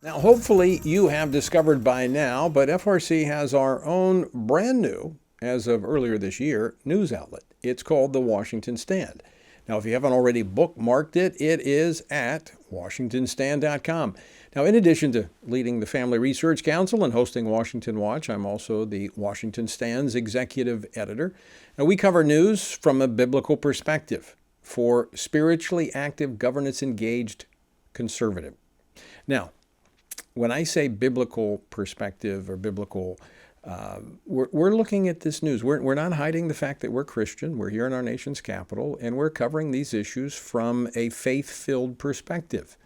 Now, hopefully you have discovered by now, but FRC has our own brand new, as of earlier this year, news outlet. It's called The Washington Stand. Now, if you haven't already bookmarked it, it is at WashingtonStand.com. Now, in addition to leading the Family Research Council and hosting Washington Watch, I'm also the Washington Stand's executive editor. Now, we cover news from a biblical perspective for spiritually active, governance engaged conservative. Now, when I say biblical perspective or biblical, we're looking at this news. We're not hiding the fact that we're Christian. We're here in our nation's capital, and we're covering these issues from a faith-filled perspective,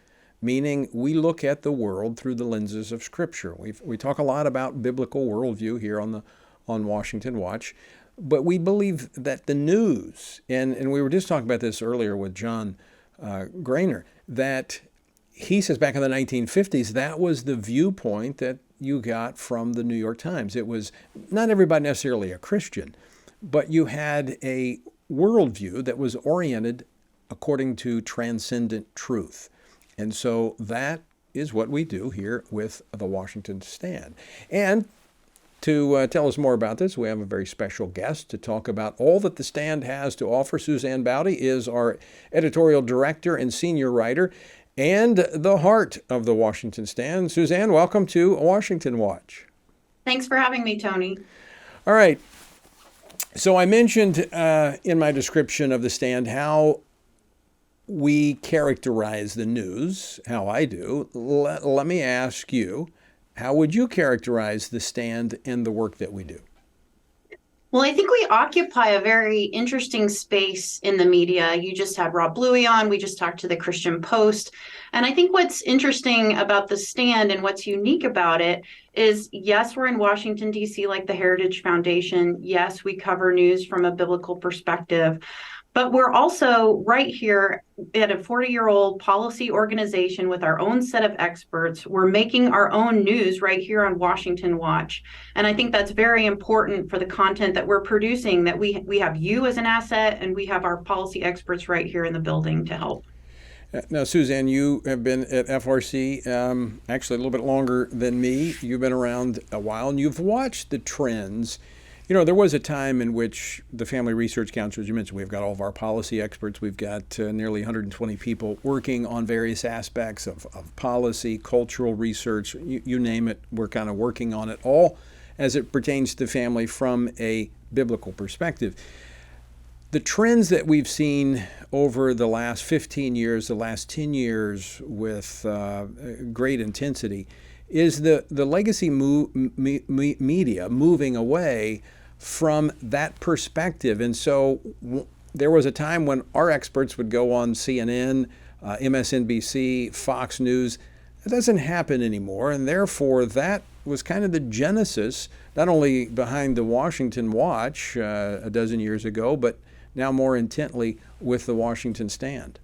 meaning we look at the world through the lenses of Scripture. We talk a lot about biblical worldview here on Washington Watch, but we believe that the news, and we were just talking about this earlier with John Grainer, that he says back in the 1950s, that was the viewpoint that you got from the New York Times. It was not everybody necessarily a Christian, but you had a worldview that was oriented according to transcendent truth. And so that is what we do here with the Washington Stand. And to tell us more about this, we have a very special guest to talk about all that the Stand has to offer. Suzanne Bowdey is our editorial director and senior writer, and the heart of the Washington Stand. Suzanne, welcome to Washington Watch. Thanks for having me, Tony. All right. So I mentioned in my description of the Stand how we characterize the news, how I do. Let me ask you, how would you characterize the Stand and the work that we do? Well, I think we occupy a very interesting space in the media. You just had Rob Bluey on. We just talked to the Christian Post. And I think what's interesting about the Stand and what's unique about it is, yes, we're in Washington, D.C., like the Heritage Foundation. Yes, we cover news from a biblical perspective. But we're also right here at a 40-year-old policy organization with our own set of experts. We're making our own news right here on Washington Watch. And I think that's very important for the content that we're producing, that we have you as an asset and we have our policy experts right here in the building to help. Now, Suzanne, you have been at FRC actually a little bit longer than me. You've been around a while and you've watched the trends. You know, there was a time in which the Family Research Council, as you mentioned, we've got all of our policy experts. We've got nearly 120 people working on various aspects of policy, cultural research, you name it. We're kind of working on it all as it pertains to family from a biblical perspective. The trends that we've seen over the last 15 years, the last 10 years with great intensity, is the legacy media moving away from that perspective. And so there was a time when our experts would go on CNN, MSNBC, Fox News. It doesn't happen anymore. And therefore, that was kind of the genesis, not only behind the Washington Watch a dozen years ago, but now more intently with the Washington Stand.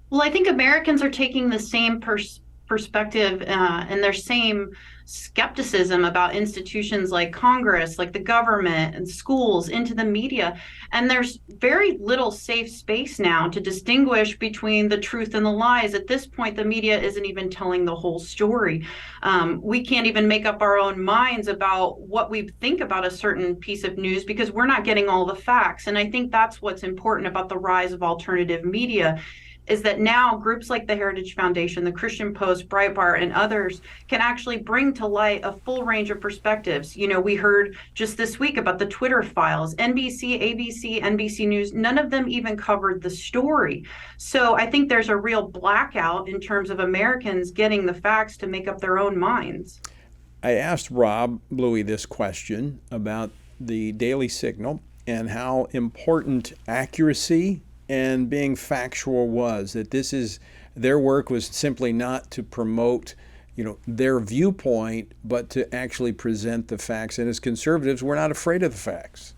Well, I think Americans are taking the same perspective and their same skepticism about institutions like Congress, like the government and schools, into the media. And there's very little safe space now to distinguish between the truth and the lies. At this point, the media isn't even telling the whole story. We can't even make up our own minds about what we think about a certain piece of news because we're not getting all the facts. And I think that's what's important about the rise of alternative media, is that now groups like the Heritage Foundation, the Christian Post, Breitbart, and others can actually bring to light a full range of perspectives. You know, we heard just this week about the Twitter files, NBC, ABC, NBC News, none of them even covered the story. So I think there's a real blackout in terms of Americans getting the facts to make up their own minds. I asked Rob Bluey this question about the Daily Signal and how important accuracy and being factual was, that this is their work was simply not to promote, their viewpoint, but to actually present the facts. And as conservatives, we're not afraid of the facts.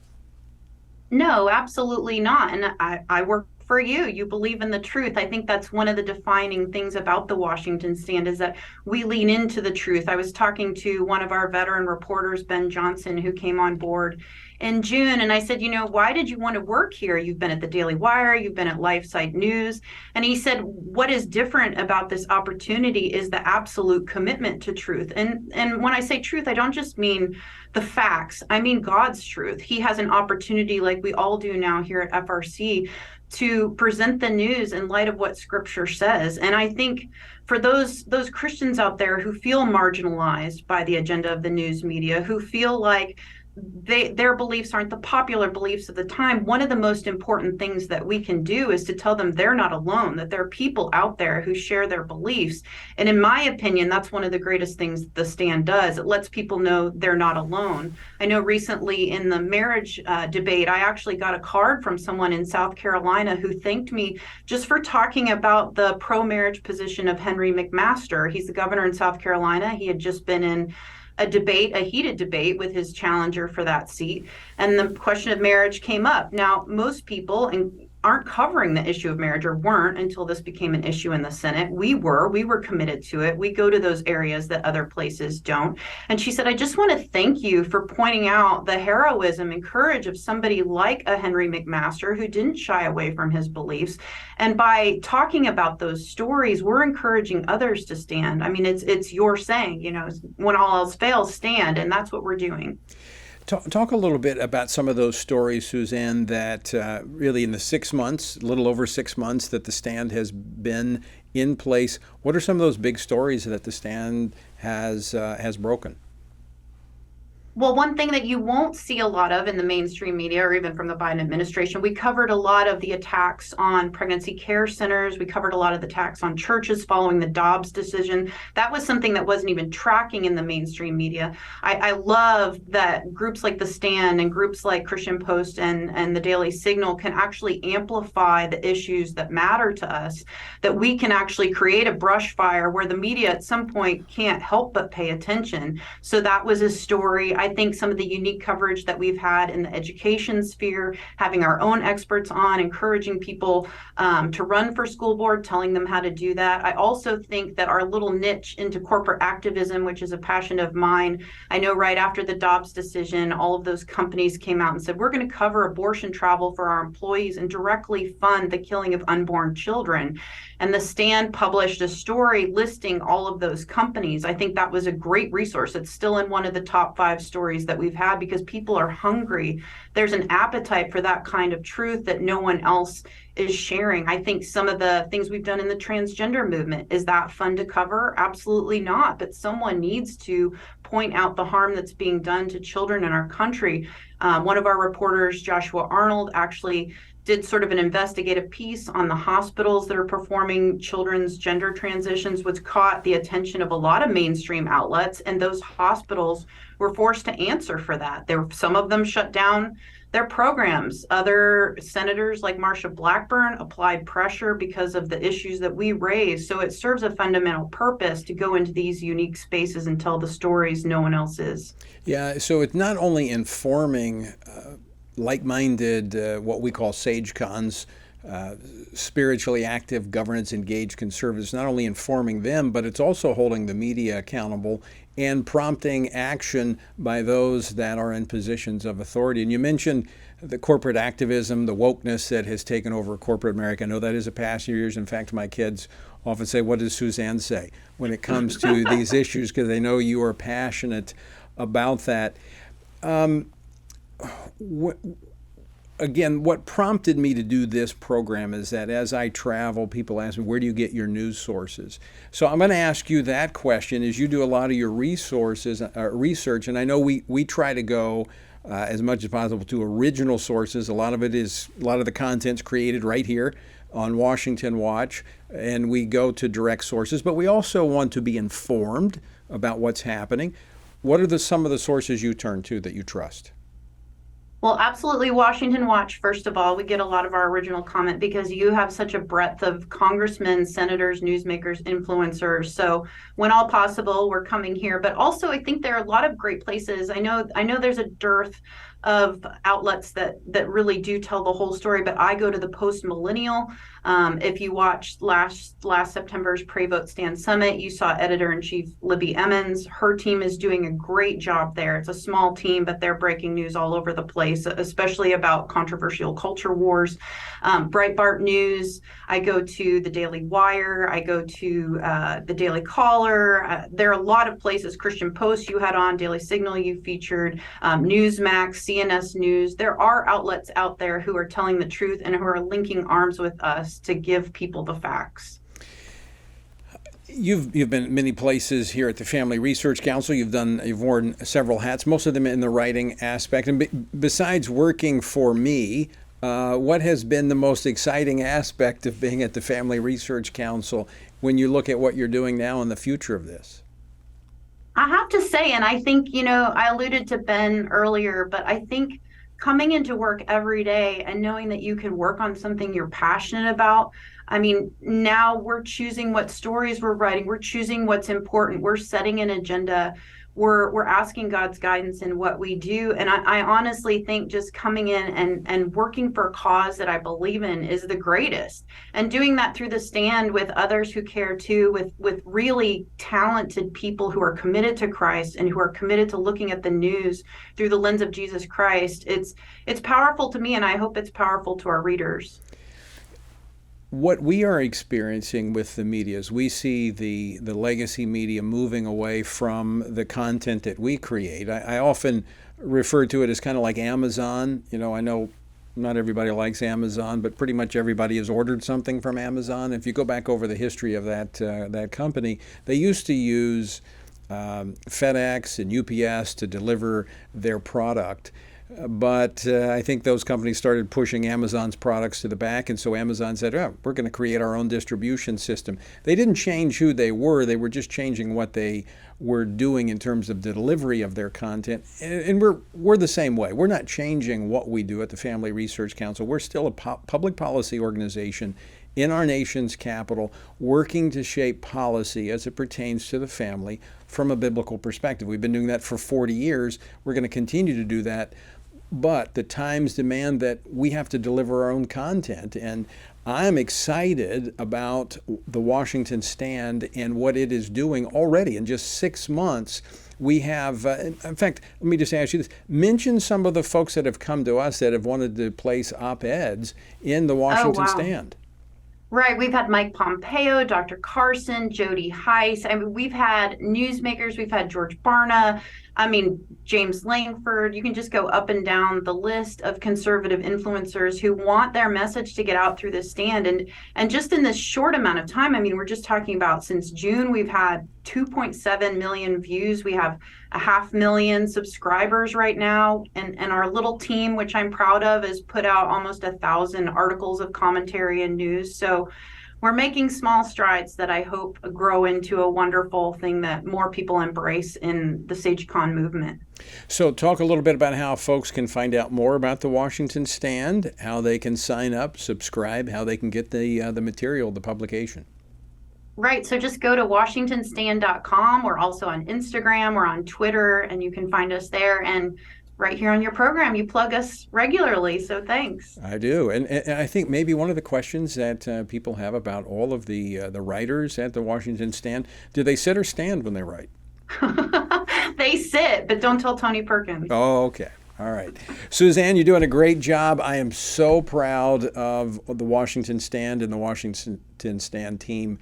No, absolutely not. And I work for you. You believe in the truth. I think that's one of the defining things about the Washington Stand is that we lean into the truth. I was talking to one of our veteran reporters, Ben Johnson, who came on board in June. And I said, why did you want to work here? You've been at the Daily Wire, you've been at LifeSite News. And he said, what is different about this opportunity is the absolute commitment to truth. And when I say truth, I don't just mean the facts. I mean God's truth. He has an opportunity, like we all do now here at FRC, to present the news in light of what Scripture says. And I think for those Christians out there who feel marginalized by the agenda of the news media, who feel like their beliefs aren't the popular beliefs of the time, one of the most important things that we can do is to tell them they're not alone, that there are people out there who share their beliefs. And in my opinion, that's one of the greatest things the Stand does. It lets people know they're not alone. I know recently in the marriage debate, I actually got a card from someone in South Carolina who thanked me just for talking about the pro-marriage position of Henry McMaster. He's the governor in South Carolina. He had just been in a heated debate with his challenger for that seat. And the question of marriage came up. Now, most people aren't covering the issue of marriage, or weren't until this became an issue in the Senate. We were committed to it. We go to those areas that other places don't. And she said, I just want to thank you for pointing out the heroism and courage of somebody like a Henry McMaster who didn't shy away from his beliefs. And by talking about those stories, we're encouraging others to stand. I mean, it's your saying, when all else fails, stand. And that's what we're doing. Talk a little bit about some of those stories, Suzanne, that really in the 6 months, a little over 6 months that the Stand has been in place. What are some of those big stories that the Stand has broken? Well, one thing that you won't see a lot of in the mainstream media or even from the Biden administration, we covered a lot of the attacks on pregnancy care centers. We covered a lot of the attacks on churches following the Dobbs decision. That was something that wasn't even tracking in the mainstream media. I love that groups like The Stand and groups like Christian Post and the Daily Signal can actually amplify the issues that matter to us, that we can actually create a brush fire where the media at some point can't help but pay attention. So that was a story. I think some of the unique coverage that we've had in the education sphere, having our own experts on, encouraging people to run for school board, telling them how to do that. I also think that our little niche into corporate activism, which is a passion of mine, I know right after the Dobbs decision, all of those companies came out and said, we're going to cover abortion travel for our employees and directly fund the killing of unborn children. And the Stand published a story listing all of those companies. I think that was a great resource. It's still in one of the top 5 stories that we've had because people are hungry. There's an appetite for that kind of truth that no one else is sharing. I think some of the things we've done in the transgender movement, is that fun to cover? Absolutely not. But someone needs to point out the harm that's being done to children in our country. One of our reporters, Joshua Arnold, actually did sort of an investigative piece on the hospitals that are performing children's gender transitions, which caught the attention of a lot of mainstream outlets. And those hospitals were forced to answer for that. Some of them shut down their programs. Other senators like Marsha Blackburn applied pressure because of the issues that we raised. So it serves a fundamental purpose to go into these unique spaces and tell the stories no one else is. Yeah, so it's not only informing like-minded, what we call sage cons, spiritually active, governance engaged conservatives, not only informing them, but it's also holding the media accountable and prompting action by those that are in positions of authority. And you mentioned the corporate activism, the wokeness that has taken over corporate America. I know that is a passion of yours. In fact, my kids often say, what does Suzanne say when it comes to these issues? Because they know you are passionate about that. Again, what prompted me to do this program is that as I travel, people ask me, where do you get your news sources? So I'm going to ask you that question as you do a lot of your research, and I know we try to go as much as possible to original sources. A lot of the content's created right here on Washington Watch, and we go to direct sources, but we also want to be informed about what's happening. What are some of the sources you turn to that you trust? Well, absolutely. Washington Watch, first of all, we get a lot of our original comment because you have such a breadth of congressmen, senators, newsmakers, influencers. So when all possible, we're coming here. But also, I think there are a lot of great places. I know there's a dearth of outlets that really do tell the whole story, but I go to the Post Millennial. If you watched last September's Pray Vote Stand Summit, you saw Editor-in-Chief Libby Emmons. Her team is doing a great job there. It's a small team, but they're breaking news all over the place, especially about controversial culture wars. Breitbart News, I go to the Daily Wire, I go to the Daily Caller. There are a lot of places. Christian Post you had on, Daily Signal you featured, Newsmax, CNS News. There are outlets out there who are telling the truth and who are linking arms with us to give people the facts. You've been many places here at the Family Research Council. You've worn several hats, most of them in the writing aspect. And besides working for me, what has been the most exciting aspect of being at the Family Research Council when you look at what you're doing now and the future of this? I have to say, and I think, I alluded to Ben earlier, but I think coming into work every day and knowing that you can work on something you're passionate about. I mean, now we're choosing what stories we're writing, we're choosing what's important, we're setting an agenda, we're asking God's guidance in what we do. And I honestly think just coming in and working for a cause that I believe in is the greatest. And doing that through the stand with others who care too, with really talented people who are committed to Christ and who are committed to looking at the news through the lens of Jesus Christ. It's powerful to me, and I hope it's powerful to our readers. What we are experiencing with the media is we see the legacy media moving away from the content that we create. I often refer to it as kind of like Amazon. I know not everybody likes Amazon, but pretty much everybody has ordered something from Amazon. If you go back over the history of that company, they used to use FedEx and UPS to deliver their product. But I think those companies started pushing Amazon's products to the back, and so Amazon said, oh, we're going to create our own distribution system. They didn't change who they were just changing what they were doing in terms of the delivery of their content. And we're the same way. We're not changing what we do at the Family Research Council. We're still a public policy organization in our nation's capital, working to shape policy as it pertains to the family from a biblical perspective. We've been doing that for 40 years. We're going to continue to do that. But the times demand that we have to deliver our own content. And I'm excited about the Washington Stand and what it is doing already. In just 6 months, we have, in fact, let me just ask you this. Mention some of the folks that have come to us that have wanted to place op-eds in the Washington Stand. Right. We've had Mike Pompeo, Dr. Carson, Jody Heiss. I mean, we've had newsmakers. We've had George Barna. James Langford. You can just go up and down the list of conservative influencers who want their message to get out through the stand. And just in this short amount of time, we're just talking about since June, we've had 2.7 million views. We have 500,000 subscribers right now. And our little team, which I'm proud of, has put out almost 1,000 articles of commentary and news. So we're making small strides that I hope grow into a wonderful thing that more people embrace in the SageCon movement. So talk a little bit about how folks can find out more about the Washington Stand, how they can sign up, subscribe, how they can get the material, the publication. Right. So just go to WashingtonStand.com. We're also on Instagram. We're on Twitter, and you can find us there. And right here on your program, you plug us regularly. So thanks. I do. And I think maybe one of the questions that people have about all of the writers at the Washington Stand, do they sit or stand when they write? They sit, but don't tell Tony Perkins. Oh, okay. All right. Suzanne, you're doing a great job. I am so proud of the Washington Stand and the Washington Stand team.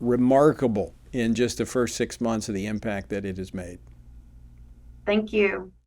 Remarkable in just the first 6 months of the impact that it has made. Thank you.